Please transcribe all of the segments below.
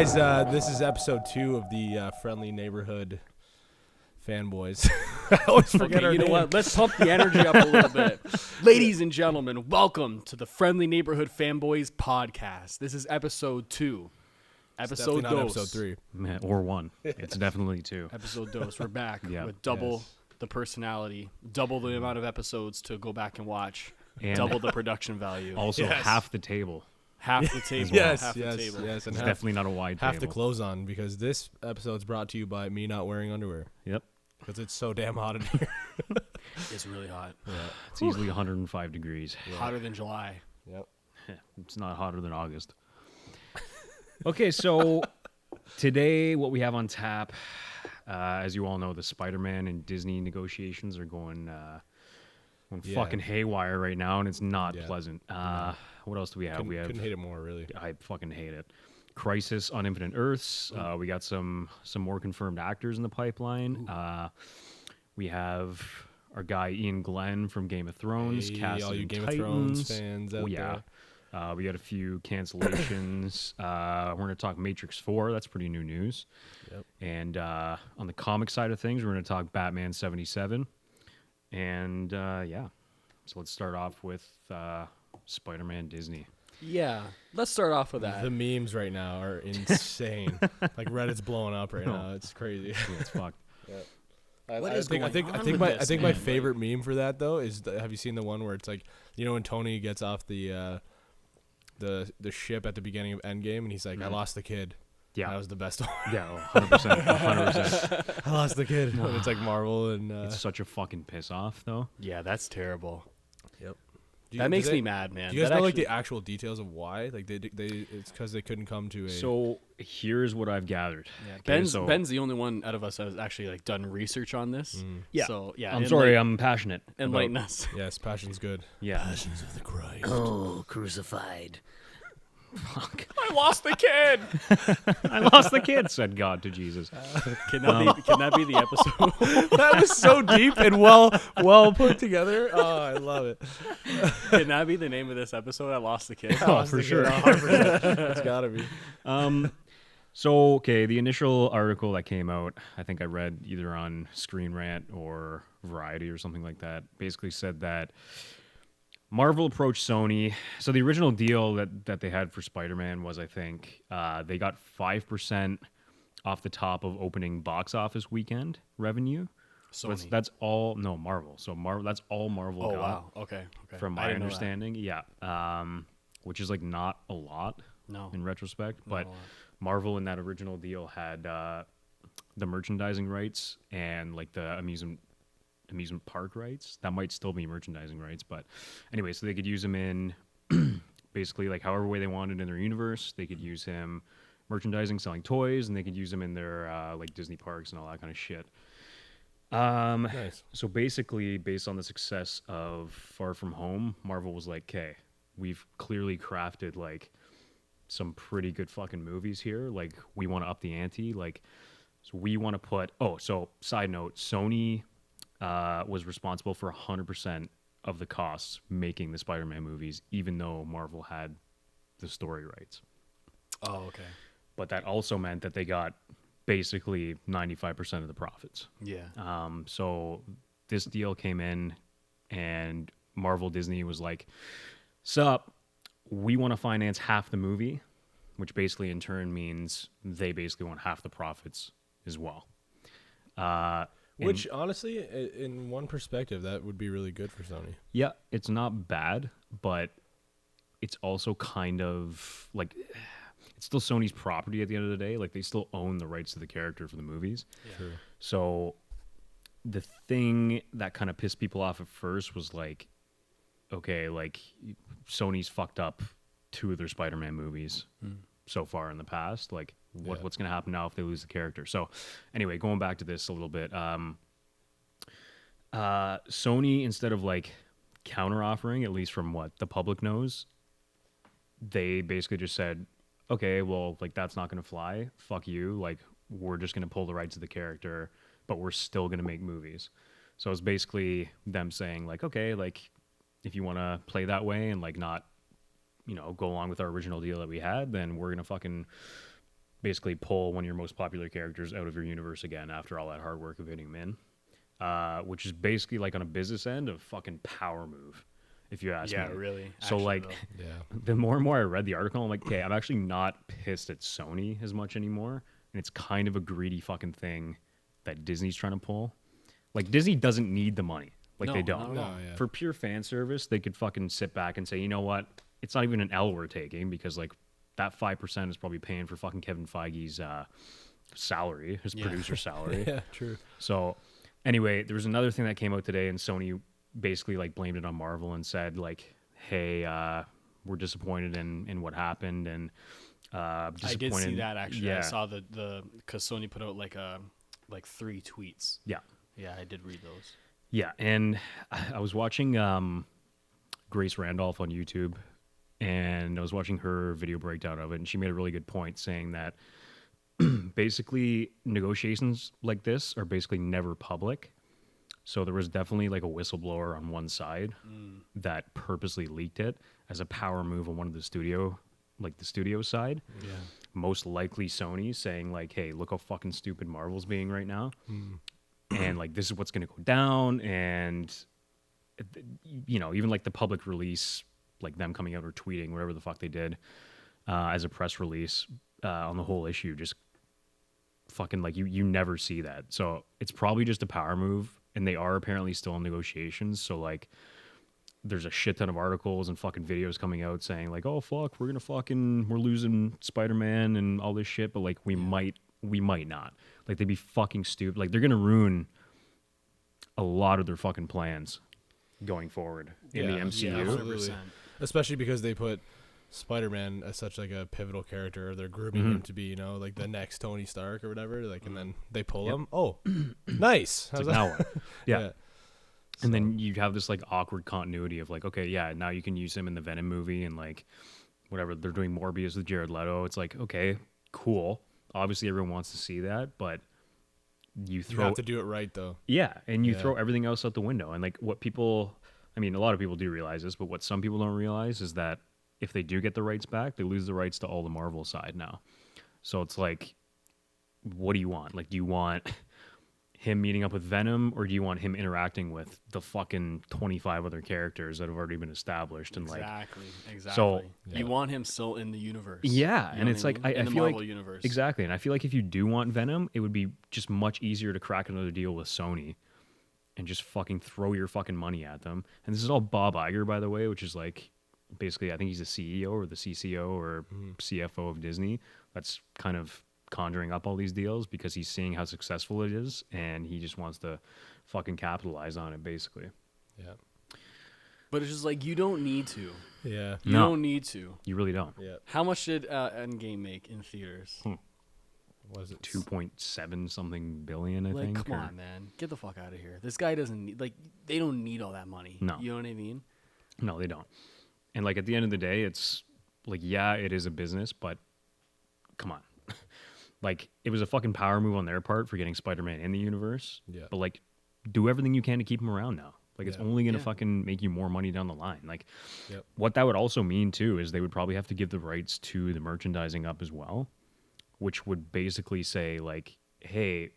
guys, this is episode 2 of the Friendly Neighborhood Fanboys. I always forget our You know name. what? Let's pump the energy up a little bit. Ladies and gentlemen, welcome to the Friendly Neighborhood Fanboys podcast. This is episode 2. Definitely not episode 3. Or 1. It's definitely 2. Episode dose. We're back Yeah. with double the personality, double the amount of episodes to go back and watch, And double the production value. Also, Yes. half the table. Half the table. Yes, half yes, the table. yes. And It's half, definitely not a wide half the table. clothes on, because this episode's brought to you by me not wearing underwear. Yep. Because it's so damn hot in here. It's really hot. It's easily 105 degrees. Hotter than July. Yep. It's not hotter than August. Okay, so today what we have on tap, as you all know, the SpiderMan and Disney negotiations are going fucking haywire right now, and it's not pleasant. What else do we have? Couldn't hate it more, really. I fucking hate it. Crisis on Infinite Earths. We got some more confirmed actors in the pipeline. We have our guy Ian Glenn from Game of Thrones. Hey, cast all you in Game Titans. of Thrones fans out there. We got a few cancellations. We're going to talk Matrix 4. That's pretty new news. Yep. And on the comic side of things, we're going to talk Batman 77. And so let's start off with Spider-Man Disney. Yeah. Let's start off with that. The memes right now are insane. Like Reddit's blowing up right now. It's crazy. Yeah, it's fucked. What is going on I think with my this, favorite meme for that though is have you seen the one where it's like, you know, when Tony gets off the ship at the beginning of Endgame and he's like, I lost the kid. Yeah. That was the best one. Yeah, 100%. 100%. I lost the kid. And it's like Marvel and It's such a fucking piss off, though. Yeah, that's terrible. Yep. That makes me mad, man. Do you guys That know like actually- the actual details of why? Like they it's because they couldn't come to a. So here's what I've gathered. Yeah, Okay, Ben's the only one out of us that has actually like done research on this. Yeah. So yeah, I'm sorry, I'm passionate. enlighten us. Yes, passion's good. Yeah. Passions of the Christ. Oh, crucified. I lost the kid. I lost the kid, said God to Jesus. Can that be the episode? That was so deep and well put together. Oh, I love it. Can that be the name of this episode? I lost the kid. Oh, for sure. 100%. It's gotta be. So, okay, the initial article that came out, I think I read either on Screen Rant or Variety or something like that, basically said that Marvel approached Sony. So the original deal that they had for Spider-Man was, I think, they got 5% off the top of opening box office weekend revenue. So Sony. that's all, no, Marvel. So that's all Marvel Oh got. wow. Okay. From I my didn't know that. understanding, yeah, which is like not a lot No. in retrospect, Not but a lot. Marvel in that original deal had the merchandising rights and like the amusement park rights. That might still be merchandising rights, but anyway, so they could use him in basically like however way they wanted in their universe. They could use him merchandising, selling toys, and they could use him in their like Disney parks and all that kind of shit. Nice. So basically, based on the success of Far From Home, Marvel was like, okay, we've clearly crafted like some pretty good fucking movies here. Like, we want to up the ante. Like, so we want to put. Oh, so side note, Sony was responsible for 100% of the costs making the Spider-Man movies, even though Marvel had the story rights. Oh okay. But that also meant that they got basically 95% of the profits. Yeah. So this deal came in, and Marvel Disney was like, sup, we want to finance half the movie, which basically in turn means they basically want half the profits as well. Which honestly, in one perspective, that would be really good for Sony. Yeah, it's not bad, but it's also kind of like, it's still Sony's property at the end of the day. Like, they still own the rights to the character for the movies. Yeah. True. So the thing that kind of pissed people off at first was like, okay, like Sony's fucked up 2 of their Spider-Man movies so far in the past. Like, what's going to happen now if they lose the character? So anyway, going back to this a little bit, Sony, instead of like counter offering, at least from what the public knows, they basically just said, okay, well, like, that's not going to fly. Fuck you. Like, we're just going to pull the rights to the character, but we're still going to make movies. So it's basically them saying like, okay, like, if you want to play that way and like not, you know, go along with our original deal that we had, then we're going to fucking basically pull one of your most popular characters out of your universe again after all that hard work of getting them in, which is basically like on a business end a fucking power move, if you ask me. Yeah, really. So Actually, like, though. Yeah. the more and more I read the article, I'm like, okay, I'm actually not pissed at Sony as much anymore, and it's kind of a greedy fucking thing that Disney's trying to pull. Like, Disney doesn't need the money. Like, No, they not don't. at No, all. yeah. For pure fan service, they could fucking sit back and say, you know what? It's not even an L we're taking, because like that 5% is probably paying for fucking Kevin Feige's salary, his producer salary. Yeah, true. So anyway, there was another thing that came out today, and Sony basically like blamed it on Marvel and said like, hey, we're disappointed in what happened, and I disappointed. did see that actually. Yeah. I saw the because Sony put out like 3 tweets. Yeah. Yeah, I did read those. Yeah, and I was watching Grace Randolph on YouTube, and I was watching her video breakdown of it, and she made a really good point saying that basically negotiations like this are basically never public. So there was definitely like a whistleblower on one side that purposely leaked it as a power move on one of the studio side. Yeah. Most likely Sony saying like, hey, look how fucking stupid Marvel's being right now. And like, this is what's going to go down. And, you know, even like the public release, like them coming out or tweeting, whatever the fuck they did as a press release on the whole issue, just fucking like you never see that. So it's probably just a power move. And they are apparently still in negotiations. So like, there's a shit ton of articles and fucking videos coming out saying like, oh fuck, we're losing SpiderMan and all this shit. But like, we might not. Like, they'd be fucking stupid. Like, they're gonna ruin a lot of their fucking plans going forward in the MCU. Yeah, 100%. Especially because they put Spider-Man as such like a pivotal character. They're grooming him to be, you know, like the next Tony Stark or whatever. Like, and then they pull him. Oh, nice. How's It's that? like, now what? Yeah. Yeah. And then you have this like awkward continuity of like, okay, yeah, now you can use him in the Venom movie and like whatever. They're doing Morbius with Jared Leto. It's like, okay, cool. Obviously, everyone wants to see that, but you You have to do it right though. yeah, and you Yeah. throw everything else out the window. And like what people, I mean, a lot of people do realize this, but what some people don't realize is that if they do get the rights back, they lose the rights to all the Marvel side now. So it's like, what do you want? Like, do you want him meeting up with Venom, or do you want him interacting with the fucking 25 other characters that have already been established? And like, Exactly. So- You want him still in the universe. yeah, You know and what it's like mean? I in the feel Marvel like universe. exactly, and I feel like if you do want Venom, it would be just much easier to crack another deal with Sony and just fucking throw your fucking money at them. And this is all Bob Iger, by the way, which is like basically I think he's the CEO or the CCO or CFO of Disney. That's kind of conjuring up all these deals because he's seeing how successful it is, and he just wants to fucking capitalize on it, basically. Yeah. But it's just like you don't need to. Yeah. You No. don't need to. You really don't. Yeah. How much did Endgame make in theaters? Was it 2.7 something billion, I Like, think. come or- on, man, get the fuck out of here. This guy doesn't need. Like, they don't need all that money. No. You know what I mean? No, they don't. And like at the end of the day, it's like, yeah, it is a business, but come on. Like, it was a fucking power move on their part for getting Spider-Man in the universe. Yeah. But like, do everything you can to keep him around now. Like, it's Yeah. only gonna Yeah. fucking make you more money down the line. Like, Yep. what that would also mean too is they would probably have to give the rights to the merchandising up as well, which would basically say like, hey,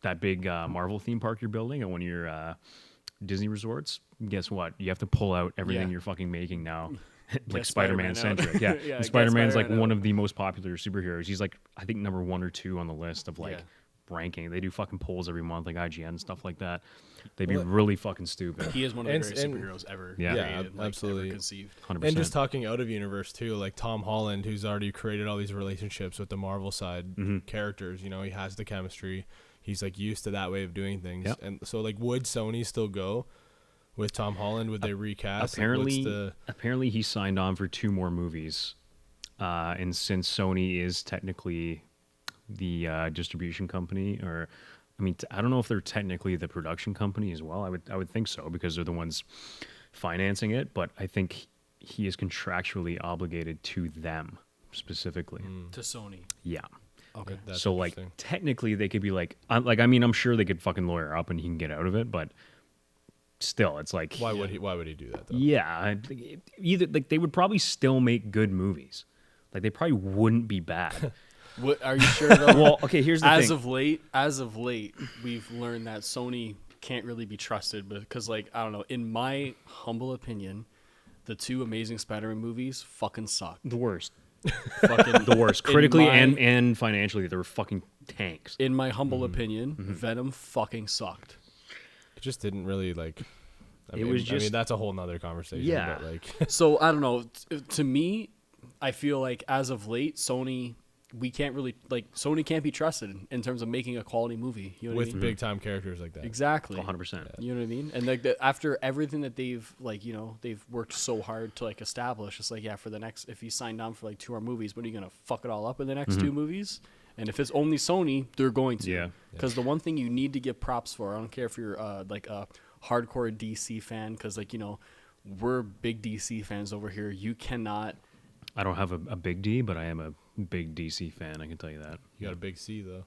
that big Marvel theme park you're building at one of your Disney resorts, guess what? You have to pull out everything Yeah. you're fucking making now. Like Get Spider-Man Spider-Man out. centric. Yeah. Yeah, And get Spider-Man's like Spider-Man one out. of the most popular superheroes. He's like, I think number 1 or 2 on the list of like Yeah. ranking. They do fucking polls every month, like IGN and stuff like that. They'd be Well, really fucking stupid. He is one of the And- greatest and- superheroes ever. Yeah. Yeah, created, like, absolutely. Ever conceived. 100%. And just talking out of universe too, like Tom Holland, who's already created all these relationships with the Marvel side characters. You know, he has the chemistry. He's like used to that way of doing things. Yep. And so, like, would Sony still go with Tom Holland? Would they recast? Like, apparently, apparently he signed on for 2 more movies. And since Sony is technically the distribution company, or I mean, I don't know if they're technically the production company as well. I would think so because they're the ones financing it. But I think he is contractually obligated to them specifically. To Sony. Yeah. Okay. That's So like interesting. technically they could be like I'm sure they could fucking lawyer up and he can get out of it, but still it's like Why would he do that though? yeah, either like they would probably still make good movies. Like they probably wouldn't be bad. What are you sure though? Well, okay, here's the as thing. of late, we've learned that Sony can't really be trusted because, like, I don't know. In my humble opinion, the 2 Amazing Spider-Man movies fucking suck. The worst. Fucking The worst. Critically my- and financially, they were fucking tanks. In my humble opinion, Venom fucking sucked. It just didn't really like. I It mean, was I mean, just- that's a whole nother conversation. Yeah. But like, So I don't know. To me, I feel like as of late, Sony can't be trusted in terms of making a quality movie. You know what I with mean? big time characters like that. Exactly. 100%. You know what I mean? And like after everything that they've they've worked so hard to like establish, it's like, yeah, for the next, if you sign down for like 2 more movies, what are you gonna fuck it all up in the next 2 movies? And if it's only Sony, they're going to. Yeah. Because the one thing you need to give props for, I don't care if you're like a hardcore DC fan, because like we're big DC fans over here. You cannot. I don't have a big D, but I am a big DC fan. I can tell you that. You got a big C though.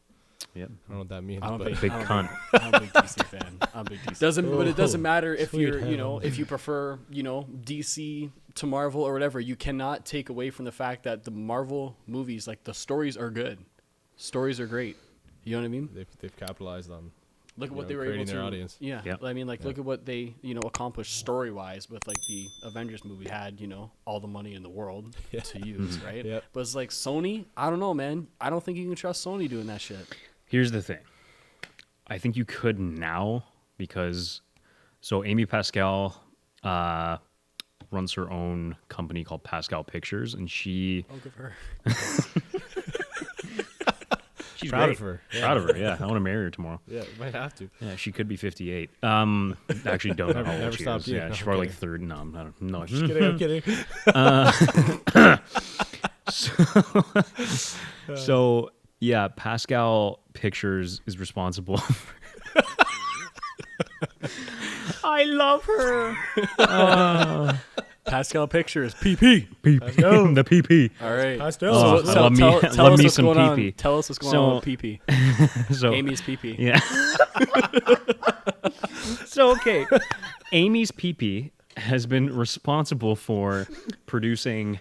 Yep. I don't know what that means. I'm a but Big cunt. I'm a big DC fan. I'm a big DC. But it doesn't matter if sweet you're, hell. if you prefer, DC to Marvel or whatever. You cannot take away from the fact that the Marvel movies, like the stories are good, stories are great. You know what I mean? they've capitalized on. Look at what know, they were able creating to. their audience. Yeah. Yep. I mean, like, look at what they, accomplished story wise with like the Avengers movie had, all the money in the world to use, right? Yep. But it's like Sony, I don't know, man. I don't think you can trust Sony doing that shit. Here's the thing. I think you could now because Amy Pascal runs her own company called Pascal Pictures, and she Oh, good for her. she's Proud great. of her. Proud of her. Yeah, I want to marry her tomorrow. Yeah, might have to. Yeah, she could be 58. Actually, don't know how Never old she stopped is. you. Yeah, No, she's I'm probably like kidding. 30. No, I don't know. Just kidding. I'm kidding. So yeah, Pascal Pictures is responsible. I love her. Pascal Pictures, PP. PP. The PP. All right. Pastel. Oh, So love me- tell love us me what's some going on. PP. Tell us what's going So- on with PP. So Amy's PP. yeah. So okay, Amy's PP has been responsible for producing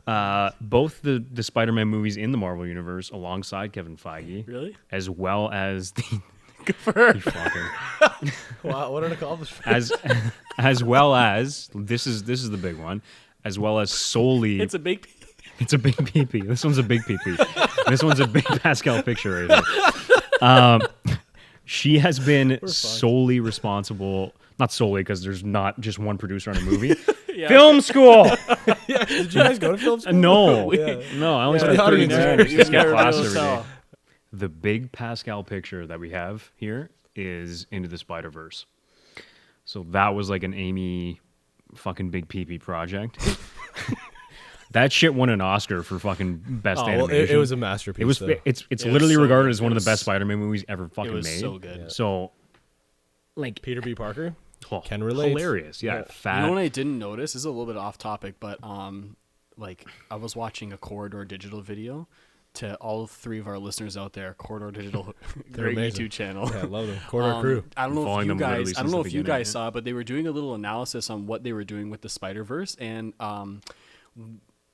both the Spider-Man movies in the Marvel Universe alongside Kevin Feige, Really? as well as the Good for her. you fucker. Wow, what an accomplishment. as well as this is the big one, as well as solely It's a big. it's a big PP. This one's a big PP. This one's a big Pascal picture right here. She has been solely responsible, not solely because there's not just one producer on a movie. Yeah. Film school. Yeah, did you guys go to film school? No, Yeah. no. I only Yeah, spent the 30 audience minutes. is- Just get Never class be able every to day. tell. The big Pascal picture that we have here is Into the Spider-Verse. So that was like an Amy fucking big PP project. That shit won an Oscar for fucking best Oh, well, animation. it was a masterpiece. It was. though. It's It was literally so regarded good. as one It of the best was- Spider-Man movies ever fucking It was made. so good. Yeah. So, like, Peter B. Parker. oh, Can relate. hilarious. Yeah, Yeah. fat. You know what I didn't notice? This is a little bit off topic, but like I was watching a Corridor Digital video. To all 3 of our listeners out there, Corridor Digital, They're great amazing. YouTube channel. Yeah, I love them. Corridor Crew. I don't know if Following you them literally guys, I since don't know the if you beginning, guys yeah. saw, but they were doing a little analysis on what they were doing with the Spider-Verse, and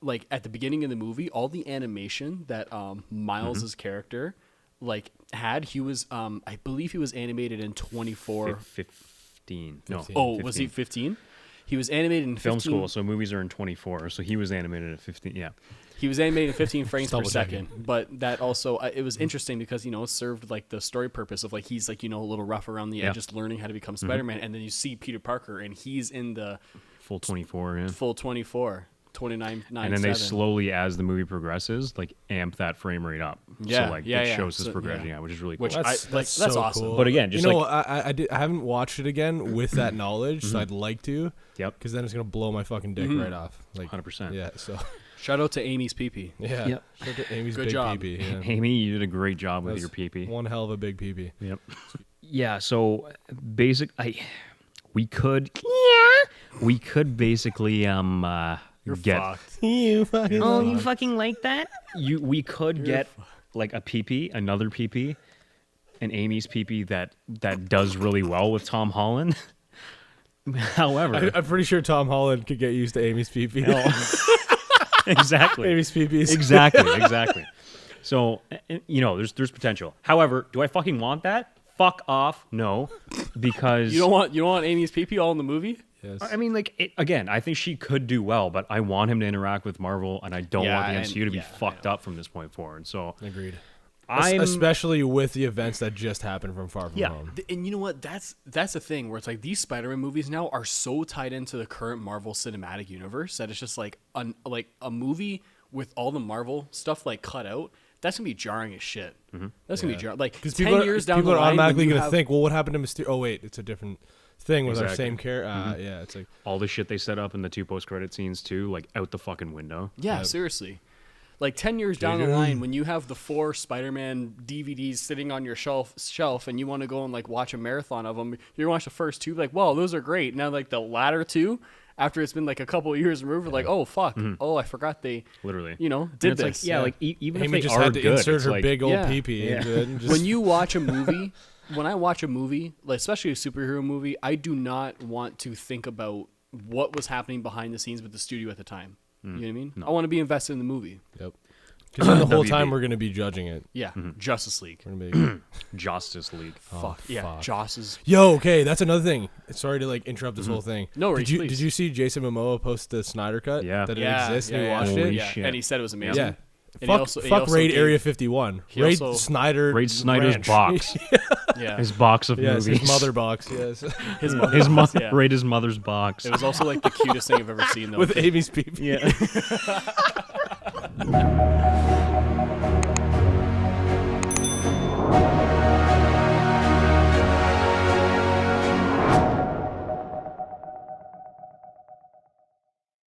like at the beginning of the movie, all the animation that Miles's character like had, he was I believe he was animated in 24. 15. No. 15. Oh, was he 15? He was animated in 15, Film school, so movies are in 24. So he was animated at 15. Yeah. He was animated in 15 frames per Double checking. second, but that also it was interesting because it served like the story purpose of like he's like a little rough around the Yeah. edge, just learning how to become Spider-Man, and then you see Peter Parker and he's in the Full 24. Yeah. full 24, 29, 9, And then they 7. slowly, as the movie progresses, like amp that frame rate up. Yeah, So like yeah, it yeah. shows this So, progression, yeah. yeah, which is really cool. Which That's that's so awesome. cool. But again, just you know, like- I haven't watched it again with that knowledge, so I'd like to, Yep. because then it's gonna blow my fucking dick right off. Like 100%. Yeah. So Shout out to Amy's PP. yeah. Yep. Shout out to Amy's Good big job. PP. Yeah. Amy, you did a great job with That's your PP. One hell of a big PP. Yep. Yeah. So we could basically You're get fucked. You fucking. Oh, you fucking like that? we could get like a PP, another PP, an Amy's PP that does really well with Tom Holland. However, I'm pretty sure Tom Holland could get used to Amy's PP. exactly. Amy's PPs. Exactly. So, there's potential. However, do I fucking want that? Fuck off. No, because You don't want Amy's pee all in the movie? Yes. I mean, again, I think she could do well, but I want him to interact with Marvel, and I don't want the and- MCU to be yeah, fucked up from this point forward. So, Agreed. I'm Especially with the events that just happened from Far From Home. And you know what? That's the thing where it's like these Spider-Man movies now are so tied into the current Marvel Cinematic Universe that it's just like a movie with all the Marvel stuff like cut out. That's gonna be jarring as shit. That's gonna be jarring. Like 10 years down the people line, are automatically when you gonna have- think, well, what happened to Mysterio? Oh wait, it's a different thing with our Exactly. same character. Yeah, it's like all the shit they set up in the 2 post-credit scenes too, like out the fucking window. Yeah, seriously. Like 10 years down the line, when you have the 4 Spider-Man DVDs sitting on your shelf, and you want to go and like watch a marathon of them, you watch the first 2, like, wow, those are great. Now, like the latter 2, after it's been like a couple of years removed, like, oh fuck, oh I forgot they Literally. did And it's this. like, like even if Amy they just are had to good, insert it's her like, big old Yeah. pee into it. And just, When you watch a movie, when I watch a movie, like especially a superhero movie, I do not want to think about what was happening behind the scenes with the studio at the time. You know what I mean? I want to be invested in the movie. yep. Because the whole WB. time we're gonna be judging it. Yeah, Justice League. We're gonna be. Justice League. Fuck yeah, fuck. Joss is. Yo, okay, that's another thing. Sorry to like interrupt this whole thing. No did worries, you please. Did you see Jason Momoa post the Snyder cut? Yeah. that it Yeah, exists. And yeah, we watched Holy it. Yeah, shit. and he said it was amazing. Yeah. And Fuck, he fuck also Raid gave- Area 51. he Raid also- Snyder. Raid Snyder's Ranch. box. Yeah, His box of Yes, movies. his mother box. Yes, his mother. His mother. Yeah. Raid his mother's box. It was also like the cutest thing I've ever seen though. with Amy's pee. yeah.